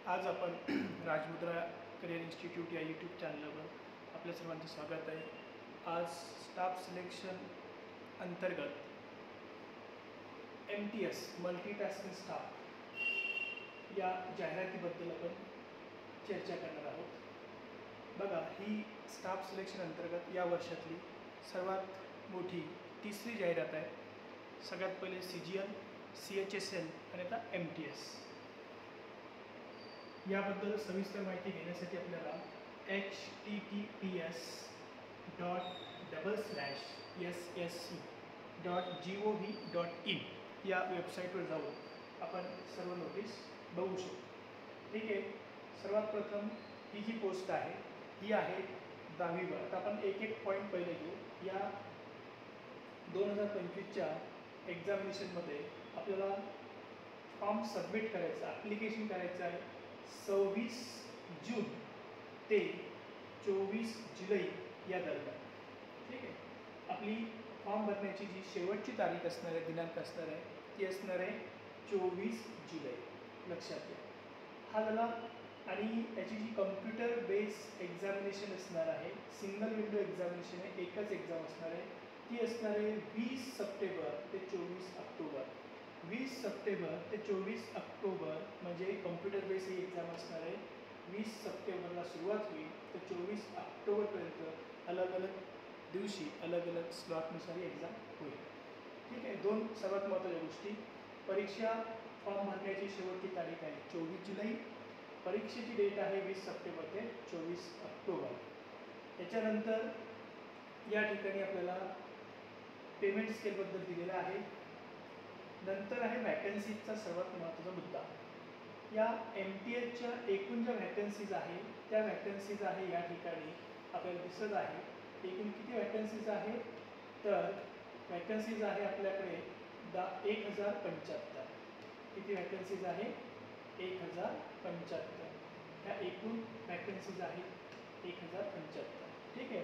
आज आपण राजमुद्रा career institute या यूट्यूब चॅनलवर आपल्या सर्वांचं स्वागत आहे। आज स्टाफ सिलेक्शन अंतर्गत MTS मल्टीटास्किंग स्टाफ या जाहिरातीबद्दल आपण चर्चा करणार आहोत। बघा, ही स्टाफ सिलेक्शन अंतर्गत या वर्षातली सर्वात मोठी तिसरी जाहिरात आहे। सगळ्यात पहिले CGL, CHSL आणि आता MTS याबद्दल सविस्तर माहिती घेण्यासाठी आपल्याला https://ssc.gov.in या वेबसाईटवर जाऊन आपण सर्व नोटीस बघू शकतो। ठीक आहे, सर्वात प्रथम ही जी पोस्ट आहे ही आहे 10वीवर। आता आपण एक एक पॉईंट पहिले घेऊ। या 2025च्या एक्झामिनेशनमध्ये आपल्याला फॉर्म सबमिट करायचा, ॲप्लिकेशन करायचं आहे 26 जून ते 24 जुलै या दरम्यान। ठीक आहे, आपली फॉर्म भरण्याची जी शेवटची तारीख असणार आहे, दिनांक असणार आहे, ती असणार आहे 24 जुलै, लक्षात घ्या। हा झाला। आणि याची जी कम्प्युटर बेस एक्झामिनेशन असणार आहे, सिंगल विंडो एक्झामिनेशन आहे, एकच एक्झाम असणार आहे, ती असणार आहे 20 सप्टेंबर ते 24 ऑक्टोबर। 20 सप्टेंबर ते 24 ऑक्टोबर म्हणजे कम्प्युटर बेस ही एक्झाम असणार आहे। 20 सप्टेंबरला सुरुवात होईल तर 24 ऑक्टोबरपर्यंत अलग अलग दिवशी अलग अलग स्लॉटनुसार ही एक्झाम होईल। ठीक आहे, दोन सर्वात महत्त्वाच्या गोष्टी। परीक्षा फॉर्म भरण्याची शेवटची तारीख आहे 24 जुलै, परीक्षेची डेट आहे 20 सप्टेंबर ते 24 ऑक्टोबर। त्याच्यानंतर या ठिकाणी आपल्याला पेमेंट स्केलबद्दल दिलेलं आहे। नंतर आहे वॅकन्सीजचा सर्वात महत्त्वाचा मुद्दा। या MTSच्या एकूण ज्या वॅकन्सीज आहे त्या वॅकन्सीज आहे या ठिकाणी आपल्याला दिसत आहे। एकूण किती वॅकन्सीज आहे तर वॅकन्सीज आहे आपल्याकडे 1075। किती वॅकन्सीज आहे? 1075। ह्या एकूण वॅकन्सीज आहेत 1075। ठीक आहे,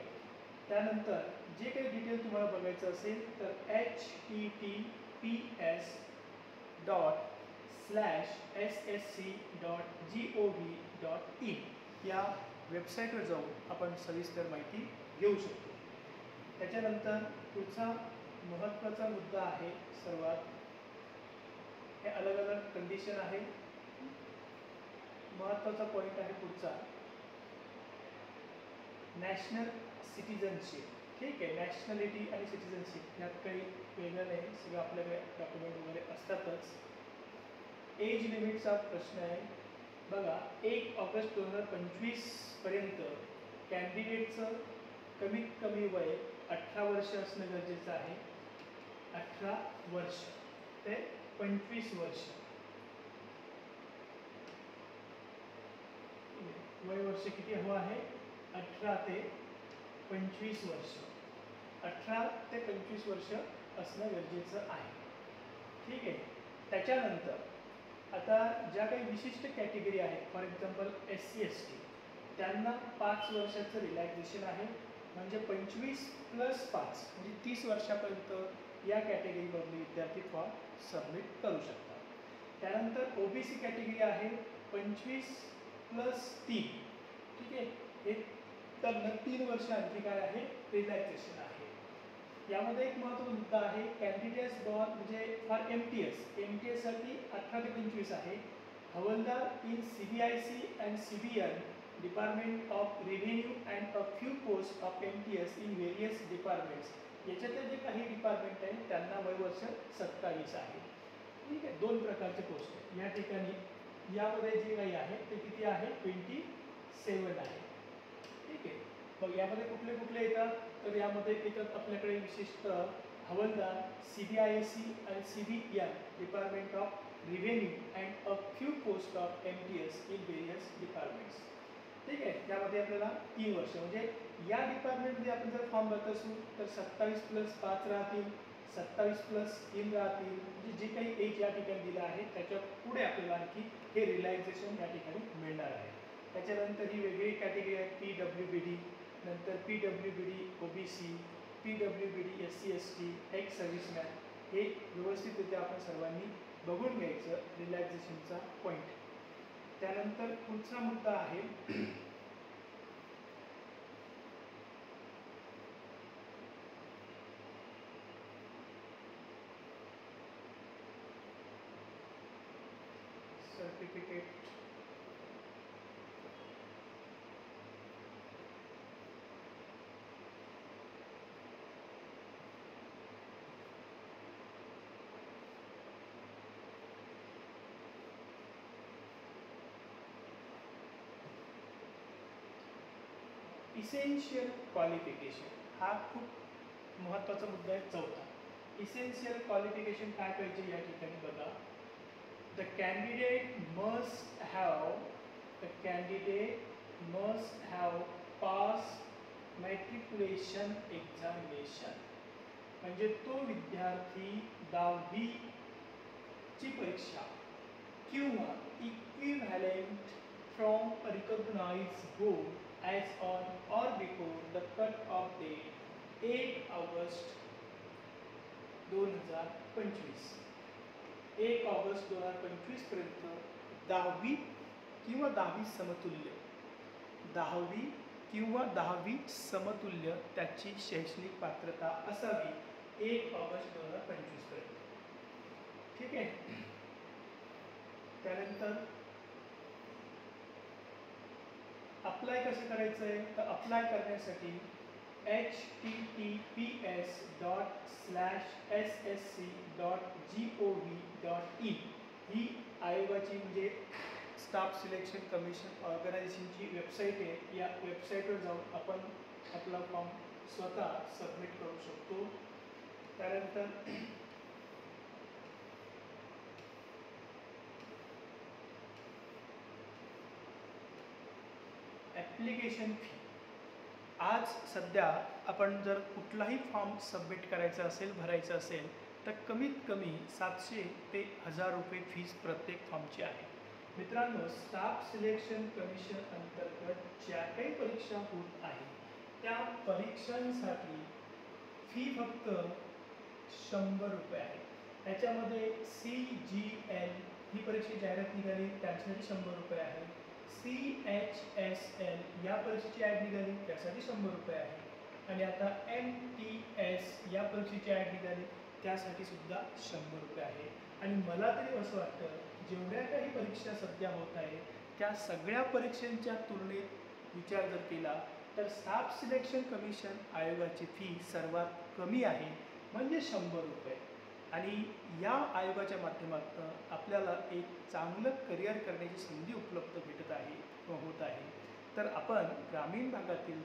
त्यानंतर जे काही डिटेल तुम्हाला बघायचं असेल तर https://ssc.gov.in या वेबसाईटवर जाऊन आपण सविस्तर माहिती घेऊ शकतो। त्याच्यानंतर पुढचा महत्त्वाचा मुद्दा आहे सर्वात, हे अलग अलग कंडिशन आहे। महत्त्वाचा पॉईंट आहे पुढचा, नॅशनल सिटिझनशिप। ठीक आहे, नॅशनॅलिटी आणि सिटिझनशिप यात काही वेगळं नाही, सगळं आपल्याकडे डॉक्युमेंट वगैरे असतातच। एज लिमिटचा प्रश्न आहे। बघा, 1 ऑगस्ट 2025 पर्यंत कॅन्डिडेटचं कमीत कमी वय 18 वर्ष असणं गरजेचं आहे। 18 वर्ष ते 25 वर्ष वय वर्ष किती हवं आहे? 18 ते 25 वर्ष। 18 ते 25 वर्ष असणं गरजेचं आहे। ठीक आहे, त्याच्यानंतर आता ज्या काही विशिष्ट कॅटेगरी आहेत, फॉर एक्झाम्पल SC ST, त्यांना 5 वर्षाचं रिलॅक्सेशन आहे। म्हणजे 25 + 5 म्हणजे 30 वर्षापर्यंत या कॅटेगरीमधले विद्यार्थी फॉर्म सबमिट करू शकतात। त्यानंतर OBC कॅटेगरी आहे 25 + 3। ठीक आहे, हे त्यांना 3 वर्ष आणखी काय आहे? रिलॅक्सेशन आहे। यामध्ये एक महत्त्वाचा मुद्दा आहे, कॅन्डिडेट्स बॉर्न म्हणजे फॉर MTS साठी 18 ते 25 आहे। हवलदार in CBIC and CBN department of revenue and a few post of MTS in various departments, याच्यातले जे काही डिपार्टमेंट आहे त्यांना वय वर्ष 27 आहे। ठीक आहे, दोन प्रकारचे पोस्ट आहेत या ठिकाणी। यामध्ये जे काही आहे ते किती आहे? 27 आहे। ठीक आहे, मग यामध्ये कुठले कुठले येतात तर यामध्ये येतात आपल्याकडे विशिष्ट हवलदार, CBIC आणि CBN department of revenue and a few post of MTS in various departments. ठीक आहे, त्यामध्ये आपल्याला 3 वर्ष म्हणजे या डिपार्टमेंटमध्ये आपण जर फॉर्म भरत असू तर 27 + 5 राहतील, 27 + 3 राहतील, म्हणजे जे काही एज या ठिकाणी दिलं आहे त्याच्या पुढे आपल्याला आणखी हे रिलॅक्सेशन या ठिकाणी मिळणार आहे। त्याच्यानंतर ही वेगळी कॅटेगरी आहे PWBD, नंतर PWBD OBC, PWBD SC ST, ex serviceman. हे व्यवस्थितरित्या आपण सर्वांनी बघून घ्यायचं रिलॅक्सेशनचा पॉईंट। त्यानंतर पुढचा मुद्दा आहे सर्टिफिकेट इसेन्शियल क्वालिफिकेशन हा खूप महत्त्वाचा मुद्दा आहे चौथा. इसेन्शियल क्वालिफिकेशन काय पाहिजे या ठिकाणी बघा. The candidate must have pass matriculation examination. म्हणजे तो विद्यार्थी 10वीची परीक्षा किंवा equivalent from recognised board as on or before the cut-off date 8 August 2025. 1 ऑगस्ट 2025 पर्यंत 10वी किंवा 10वी समतुल्य 10वी किंवा 10वी समतुल्य त्याची शैक्षणिक पात्रता असावी 1 ऑगस्ट 2025 पर्यंत. ठीक आहे. त्यानंतर अप्लाय कसं करायचं आहे तर अप्लाय करण्यासाठी https://ssc.gov.in ही आयोगाची म्हणजे स्टाफ सिलेक्शन कमिशन ऑर्गनायझेशनची वेबसाईट आहे. या वेबसाईटवर जाऊन आपण आपला फॉर्म स्वतः सबमिट करू शकतो. त्यानंतर ॲप्लिकेशन फी. आज सध्या आपण जर कुठलाही फॉर्म सबमिट करायचा असेल भरायचा असेल तर कमीत कमी 700 ते 1000 रुपये फीस प्रत्येक फॉर्मची आहे. मित्रांनो, स्टाफ सिलेक्शन कमिशन अंतर्गत ज्या काही परीक्षा होत आहे त्या परीक्षांसाठी फी फक्त 100 रुपये आहे. त्याच्यामध्ये CGL ही परीक्षा जाहिरात निघाली त्यासाठी 100 रुपये आहे. CHSL या परीक्षेची ॲड निघाली त्यासाठी 100 रुपये आहे. आणि आता MTS या परीक्षेची ॲड निघाली त्यासाठी सुद्धा 100 रुपये आहे. आणि मला तरी असं वाटतं जेवढ्या काही परीक्षा सध्या होत आहे त्या सगळ्या परीक्षांच्या तुलनेत विचार जर केला तर स्टाफ सिलेक्शन कमिशन आयोगाची फी सर्वात कमी आहे म्हणजे 100 रुपये. आणि या आयोगाच्या माध्यमातून आपल्याला एक चांगलं करिअर करण्याची संधी उपलब्ध भेटत आहे व होत आहे. तर आपण ग्रामीण भागातील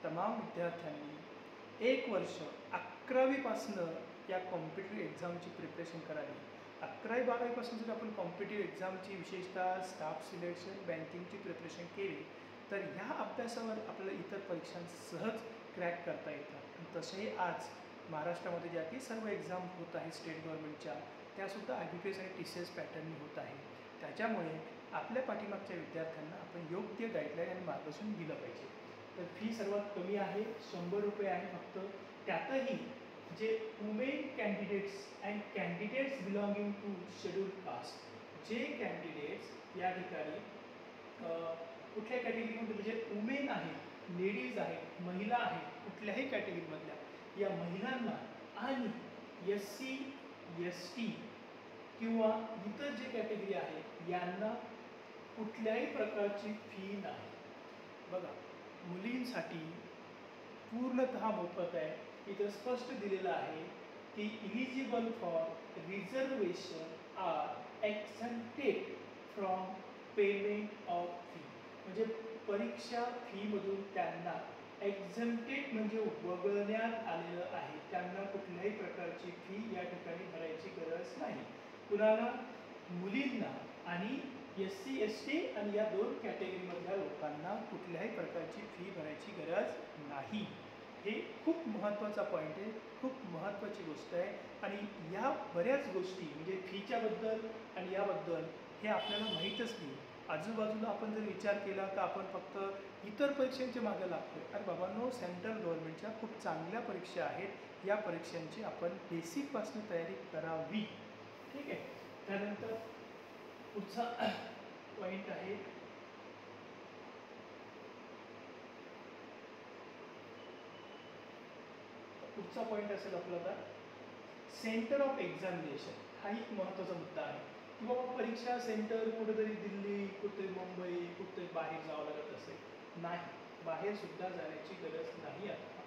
तमाम विद्यार्थ्यांनी 1 वर्ष 11वीपासनं या कॉम्पिटिटिव्ह एक्झामची प्रिपरेशन करावी. 11वी 12वीपासून जर आपण कॉम्पिटिटिव्ह एक्झामची विशेषतः स्टाफ सिलेक्शन बँकिंगची प्रिपरेशन केली तर ह्या अभ्यासावर आपल्याला इतर परीक्षा सहज क्रॅक करता येतात. आणि तसेही आज महाराष्ट्रामध्ये ज्या काही सर्व एक्झाम होत आहे स्टेट गव्हर्नमेंटच्या त्यासुद्धा IBPS आणि TCS पॅटर्ननी होत आहे. त्याच्यामुळे आपल्या पाठीमागच्या विद्यार्थ्यांना आपण योग्य गाईडलाईन आणि मार्गदर्शन दिलं पाहिजे. तर फी सर्वात कमी आहे 100 रुपये आहे फक्त. त्यातही जे women candidates and candidates belonging to schedule caste जे कॅन्डिडेट्स या ठिकाणी कुठल्या कॅटेगरीमध्ये म्हणजे वुमेन आहेत, लेडीज आहेत, महिला आहेत, कुठल्याही कॅटेगरीमधल्या या महिलांना आणि SC ST किंवा इतर जे कॅटेगरी आहे यांना कुठल्याही प्रकारची फी नाही. बघा, मुलींसाठी पूर्णतः मोफत आहे. इथं स्पष्ट दिलेलं आहे की eligible for reservation are exempted from payment of fee. म्हणजे परीक्षा फीमधून त्यांना एक्झम्प्टेड म्हणजे वगळण्यात आलेलं आहे. त्यांना कुठल्याही प्रकारची फी या ठिकाणी भरायची गरज नाही. कुणाला? मुलींना आणि SC ST आणि या 2 कॅटेगरीमधल्या लोकांना कुठल्याही प्रकारची फी भरायची गरज नाही. हे खूप महत्त्वाचा पॉईंट आहे, खूप महत्त्वाची गोष्ट आहे. आणि या बऱ्याच गोष्टी म्हणजे फीच्याबद्दल आणि याबद्दल हे आपल्याला माहीतच नाही. आजूबाजूला आपण जर विचार केला तर आपण फक्त इतर परीक्षांच्या मागे लागतो. अरे बाबांनो, सेंट्रल गव्हर्नमेंटच्या खूप चांगल्या परीक्षा आहेत. या परीक्षांची आपण बेसिकपासून तयारी करावी. ठीक आहे. त्यानंतर पुढचा पॉईंट आहे पुढचा पॉईंट असेल आपला आता सेंटर ऑफ एक्झामिनेशन. हा एक महत्त्वाचा मुद्दा आहे की बाबा परीक्षा सेंटर कुठेतरी दिल्ली, कुठेतरी मुंबई, कुठेतरी बाहेर जावं लागत असेल. नाही, बाहेर सुद्धा जाण्याची गरज नाही आता.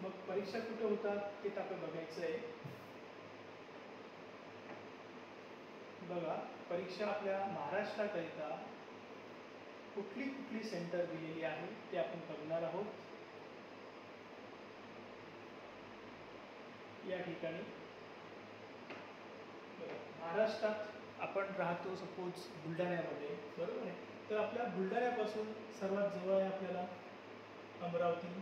मग परीक्षा कुठे होतात ते आपल्याला बघायचं आहे. बघा, परीक्षा आपल्या महाराष्ट्राकरिता कुठली कुठली सेंटर दिलेली आहे ते आपण बघणार आहोत. या ठिकाणी महाराष्ट्रात आपण राहतो सपोज बुलढाण्यामध्ये, बरोबर आहे. तर आपल्या बुलढाण्यापासून सर्वात जवळ आहे आपल्याला अमरावती,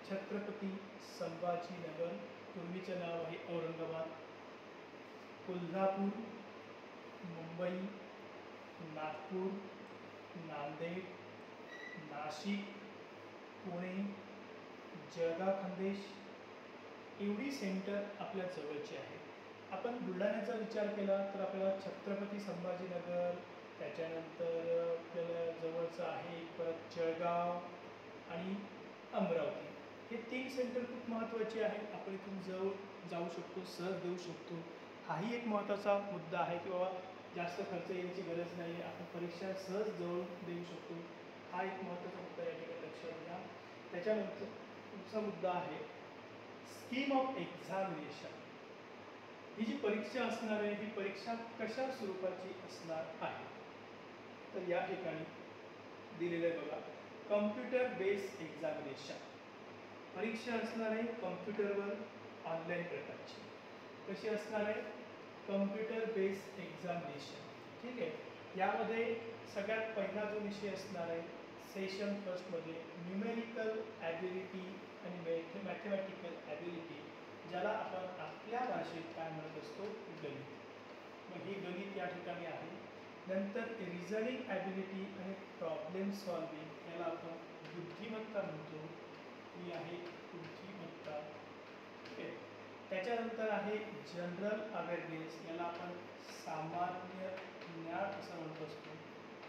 छत्रपती संभाजीनगर, पूर्वीचं नाव आहे औरंगाबाद, कोल्हापूर, मुंबई, नागपूर, नांदेड, नाशिक, पुणे, जळगाव खान्देश, एवढी सेंटर आपल्या जवळची आहे. आपण बुलढाण्याचा विचार केला तर आपल्याला छत्रपती संभाजीनगर, त्याच्यानंतर आपल्याला जवळचं आहे परत जळगाव आणि अमरावती. हे 3 सेंटर खूप महत्त्वाचे आहेत. आपण इथून जाऊ शकतो, सहज देऊ शकतो. हाही एक महत्त्वाचा मुद्दा आहे की बाबा जास्त खर्च येण्याची गरज नाही, आपण परीक्षा सहज जवळ देऊ शकतो. हा एक महत्त्वाचा मुद्दा या ठिकाणी लक्षात घ्या. त्याच्यानंतर पुढचा मुद्दा आहे स्कीम ऑफ एक्झामिनेशन. ही जी परीक्षा असणार आहे, ही परीक्षा कशा स्वरूपाची असणार आहे. तर या ठिकाणी दिलेलं आहे बघा, कम्प्युटर बेस्ड एक्झामिनेशन. परीक्षा असणार आहे कम्प्युटरवर, ऑनलाईन प्रकारची. कशी असणार आहे? Computer based examination. ठीक आहे. यामध्ये सगळ्यात पहिला जो विषय असणार आहे सेशन फर्स्टमध्ये न्यूमेरिकल ॲबिलिटी आणि मॅथमॅटिकल ॲबिलिटी, ज्याला आपण आपल्या भाषेत काय म्हणत असतो, गणित. मग ही गणित या ठिकाणी आहे. नंतर रिझनिंग ॲबिलिटी आणि प्रॉब्लेम सॉल्विंग, याला आपण बुद्धिमत्ता म्हणतो. ही आहे बुद्धिमत्ता. ठीक आहे. त्याच्यानंतर आहे जनरल अवेअरनेस, याला आपण सामान्य ज्ञान असं म्हणत असतो.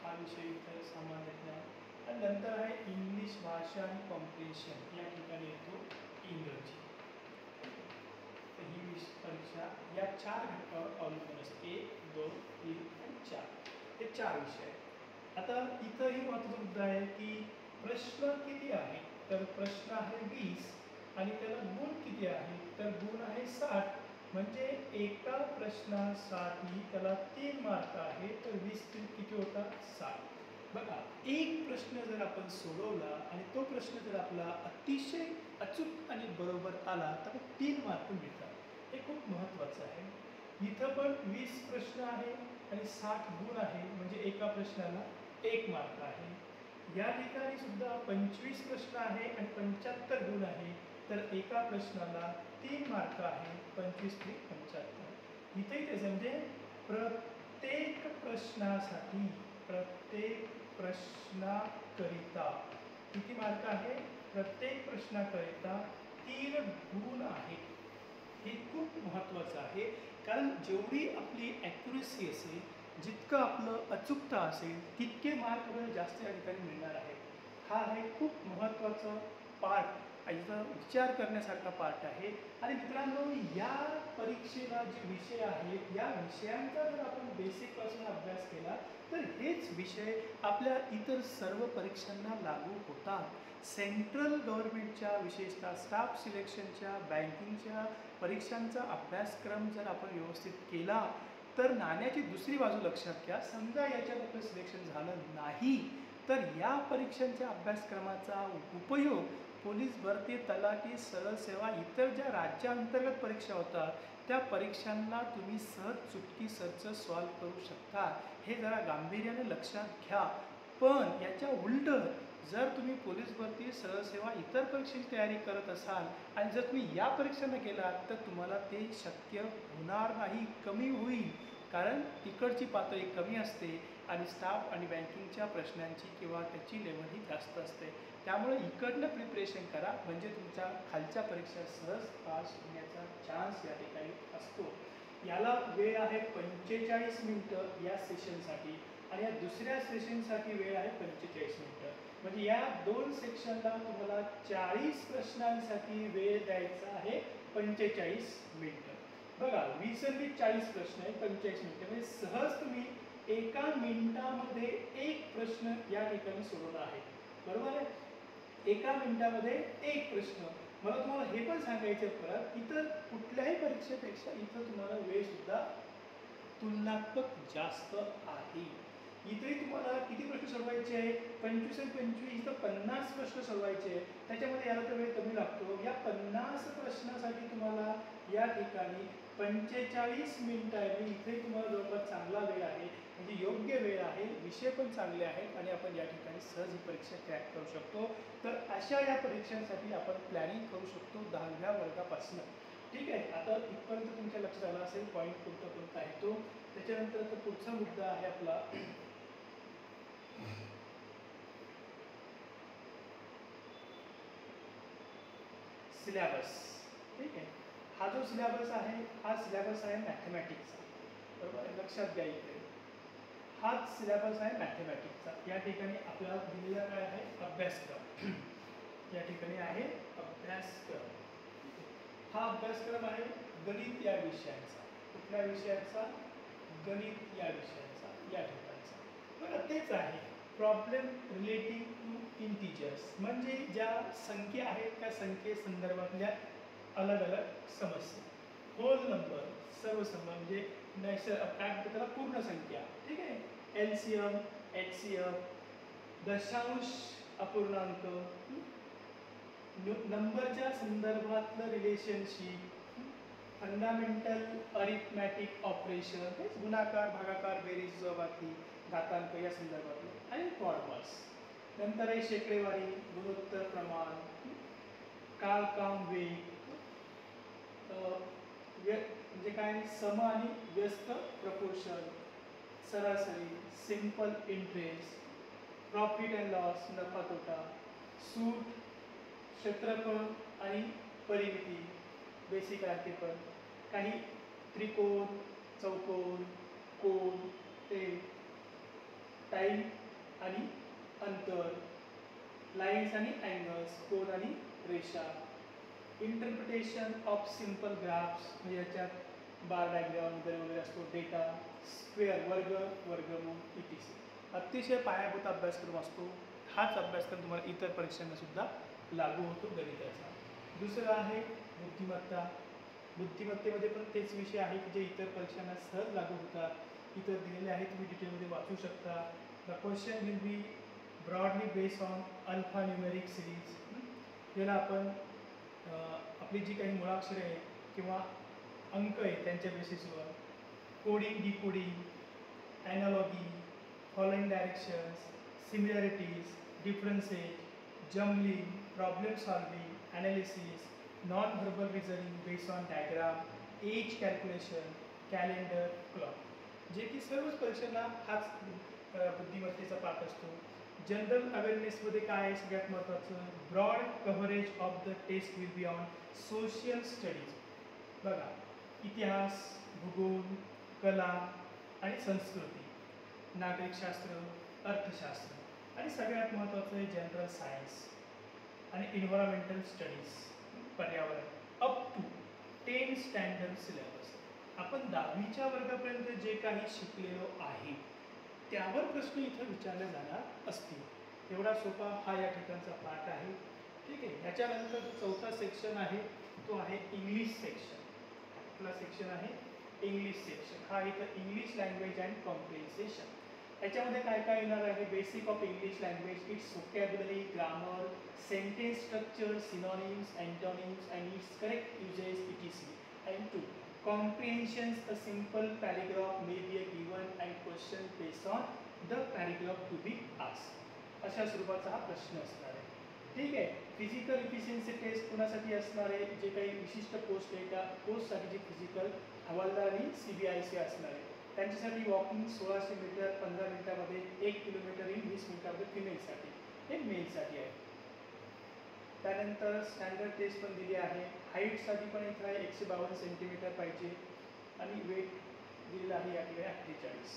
हा विषय इतर सामान्य ज्ञान. आणि नंतर आहे इंग्लिश भाषा आणि कॉम्प्रिहेन्शन, या ठिकाणी येतो इंग्रजी. तर ही परीक्षा या 4 घटकावर अवलंबून असते. 1, 2, 3 आणि 4 हे 4 विषय आहेत. आता इथंही महत्त्वाचा मुद्दा आहे की प्रश्न किती आहे. तर प्रश्न आहे 20 आणि त्याला गुण किती आहे, तर गुण आहे 60. म्हणजे एका प्रश्नासाठी त्याला 3 मार्क आहे, तर 20 किती होतात, 60. बघा, एक प्रश्न जर आपण सोडवला आणि तो प्रश्न जर आपला अतिशय अचूक आणि बरोबर आला तर 3 मार्क मिळतात. हे खूप महत्त्वाचं आहे. इथं पण 20 प्रश्न आहे आणि 60 गुण आहे, म्हणजे एका प्रश्नाला 1 मार्क आहे. या ठिकाणी सुद्धा 25 प्रश्न आहे आणि 75 गुण आहे, तर एका प्रश्नाला 3 मार्क आहे. 25 × 75. इथेही तेच, म्हणजे प्रत्येक प्रश्नाकरिता किती मार्क आहे, प्रत्येक प्रश्नाकरिता 3 गुण आहेत. हे खूप महत्त्वाचं आहे, कारण जेवढी आपली ॲक्युरेसी असेल, जितकं आपलं अचूकता असेल, तितके मार्क आपल्याला जास्त या ठिकाणी मिळणार आहे. हा आहे खूप महत्त्वाचा पार्ट, याचा विचार करण्यासारखा पार्ट आहे. आणि मित्रांनो, या परीक्षेला जे विषय आहेत, या विषयांचा जर आपण बेसिकपासून अभ्यास केला तर हेच विषय आपल्या इतर सर्व परीक्षांना लागू होतात. सेंट्रल गव्हर्नमेंटच्या, विशेषतः स्टाफ सिलेक्शनच्या, बँकिंगच्या परीक्षांचा अभ्यासक्रम जर आपण व्यवस्थित केला तर नाण्याची दुसरी बाजू लक्षात घ्या. समजा याच्यात आपलं सिलेक्शन झालं नाही तर या परीक्षांच्या अभ्यासक्रमाचा उपयोग पोलीस भरती, तलाठी, सरळ सेवा, इतर ज्या राज्यांतर्गत परीक्षा होतात त्या परीक्षांना तुम्ही सहज चुटकीसरचं सॉल्व करू शकता. हे जरा गांभीर्याने लक्षात घ्या. पण याच्या उलट जर तुम्ही पोलीस भरती, सरळ सेवा, इतर परीक्षेची तयारी करत असाल आणि जर तुम्ही या परीक्षांना गेलात तर तुम्हाला ते शक्य होणार नाही, कमी होईल. कारण तिकडची पातळी कमी असते आणि स्टाफ आणि बँकिंगच्या प्रश्नांची किंवा त्याची लेवल ही जास्त असते. त्यामुळे इकडनं प्रिपरेशन करा, म्हणजे तुमच्या खालच्या परीक्षा सहज पास होण्याचा चान्स या ठिकाणी असतो. याला वेळ आहे 45 मिनिटं या सेशनसाठी. आणि या दुसऱ्या सेशनसाठी वेळ आहे 45 मिनिटं. म्हणजे या 2 सेक्शनला तुम्हाला 40 प्रश्नांसाठी वेळ द्यायचा आहे 45 मिनिटं. बघा 20 आणि 40 प्रश्न आहे 45 मिनिटं, म्हणजे सहज तुम्ही एका मिनिटामध्ये एक प्रश्न या ठिकाणी सोडवला आहे. बरोबर आहे, एका मिनिटामध्ये एक प्रश्न. मला तुम्हाला हे पण सांगायचं आहे परत, इतर कुठल्याही परीक्षेपेक्षा इथं तुम्हाला वेळ सुद्धा तुलनात्मक जास्त आहे. इथेही तुम्हाला किती प्रश्न सोडवायचे आहे, 25 आणि 25 इथं 50 प्रश्न सोडवायचे आहे. त्याच्यामध्ये याला तर वेळ कमी लागतो. या 50 प्रश्नासाठी तुम्हाला या ठिकाणी 45 मिनिटं आहे. म्हणजे इथे तुम्हाला जवळपास चांगला वेळ आहे, म्हणजे योग्य वेळ आहे, विषय पण चांगले आहेत आणि आपण या ठिकाणी सहज ही परीक्षा क्रॅक करू शकतो. तर अशा या परीक्षांसाठी आपण प्लॅनिंग करू शकतो 10व्या वर्गापासून. ठीक आहे, आता इथपर्यंत तुमच्या लक्षात आला असेल पॉईंट कोणता आहे तो. त्याच्यानंतर तर पुढचा मुद्दा आहे आपला सिलेबस. ठीक आहे, हा जो सिलेबस आहे हा सिलेबस आहे मॅथमॅटिक्सचा. बरोबर आहे, लक्षात घ्या इथे हाच सिलेबस आहे मॅथमॅटिक्सचा. या ठिकाणी आपल्याला दिलेला काय आहे, अभ्यासक्रम. या ठिकाणी आहे अभ्यासक्रम. हा अभ्यासक्रम आहे गणित या विषयाचा. कुठल्या विषयाचा, गणित या विषयाचा, या ठिकाणचा. बरं तेच आहे प्रॉब्लेम रिलेटिंग टू इंटिजर्स, म्हणजे ज्या संख्या आहेत त्या संख्येसंदर्भातल्या अलग अलग समस्या. होल नंबर, सर्वसम म्हणजे काय त्याला पूर्ण संख्या. ठीक आहे, LCM, HCM, दशांश, अपूर्णांक, नंबरच्या संदर्भातलं रिलेशनशिप, फंडामेंटल अरिथमॅटिक ऑपरेशन, गुणाकार, भागाकार, बेरीज, वजाबाकी, घातांक या संदर्भातलं, आणि फॉर्मर्स. नंतर आहे शेकडेवारी, गुणोत्तर प्रमाण, काळ, काम, वेग, म्हणजे काय सम आणि व्यस्त प्रपोर्शन, सरासरी, simple interest, profit and loss, नफा तोटा, सूट, क्षेत्रफळ आणि परिमिती, बेसिक आर्टिकल, काही त्रिकोण, चौकोन, कोन, ते टाईम आणि अंतर, लाईन्स आणि अँगल्स, कोन आणि रेषा, इंटरप्रिटेशन ऑफ सिंपल ग्राफ्स, म्हणजे याच्यात बार डायग्राम वगैरे वगैरे असतो, डेटा, स्क्वेअर, वर्ग, वर्गमूळ, इटीसी. अतिशय पायाभूत अभ्यासक्रम असतो. हाच अभ्यासक्रम तुम्हाला इतर परीक्षांना सुद्धा लागू होतो गणिताचा. दुसरं आहे बुद्धिमत्ता. बुद्धिमत्तेमध्ये पण तेच विषय आहे की जे इतर परीक्षांना सहज लागू होतात. इतर दिलेले आहेत, तुम्ही डिटेलमध्ये वाचू शकता. The question will be broadly based on alpha numeric series. ज्याला आपण आपली जी काही मुळाक्षरे आहे किंवा अंक आहे त्यांच्या बेसिसवर coding, decoding, analogy, following directions, similarities, differences, jumbling, problem solving, analysis, non verbal reasoning based on diagram, age calculation, calendar, clock, जे की सर्वच परीक्षांना हाच बुद्धिमत्तेचा पाठ असतो. जनरल अवेअरनेसमध्ये काय आहे सगळ्यात महत्त्वाचं, broad coverage of the test will be on social studies. बघा इतिहास, भूगोल, कला आणि संस्कृती, नागरिकशास्त्र, अर्थशास्त्र, आणि सगळ्यात महत्त्वाचं आहे जनरल सायन्स आणि इन्व्हायरमेंटल स्टडीज, पर्यावरण, अप टू 10 स्टँडर्ड सिलेबस. आपण 10वीच्या वर्गापर्यंत जे काही शिकलेलो आहे त्यावर प्रश्न इथं विचारले जाणार असतील. एवढा सोपा हा या ठिकाणचा पाठ आहे. ठीक आहे, याच्यानंतर जो चौथा सेक्शन आहे तो आहे इंग्लिश सेक्शन. कुठला सेक्शन आहे, इंग्लिश सेक्शन. हा इथं इंग्लिश लँग्वेज अँड कॉम्प्रिहेन्शन. याच्यामध्ये काय काय येणार आहे, basic of English language, it's vocabulary, grammar, sentence structure, synonyms, antonyms and it's correct uses, etc. And 2. Comprehensions, a simple paragraph may be a given and question based on the paragraph to be asked. अशा स्वरूपाचा हा प्रश्न असणार आहे. ठीक आहे, physical efficiency taste कोणासाठी असणार आहे, जे काही विशिष्ट पोस्ट आहे त्या पोस्टसाठी जे फिजिकल हवालदार आणि CBIC असणार आहे त्यांच्यासाठी वॉकिंग 1600 मीटर 15 मिनिटामध्ये, 1 किलोमीटर इन 20 मिनिटामध्ये फिमेलसाठी, हे मेलसाठी आहे. त्यानंतर स्टँडर्ड टेस्ट पण दिली आहे. हाईटसाठी पण इथं आहे 152 सेंटीमीटर पाहिजे आणि वेट दिलेलं आहे या ठिकाणी 48.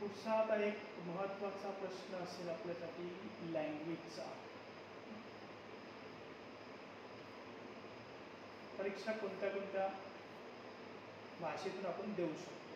पुढचा आता एक महत्त्वाचा प्रश्न असेल आपल्यासाठी लँग्वेजचा. परीक्षा कोणत्या कोणत्या भाषेतून आपण देऊ शकतो.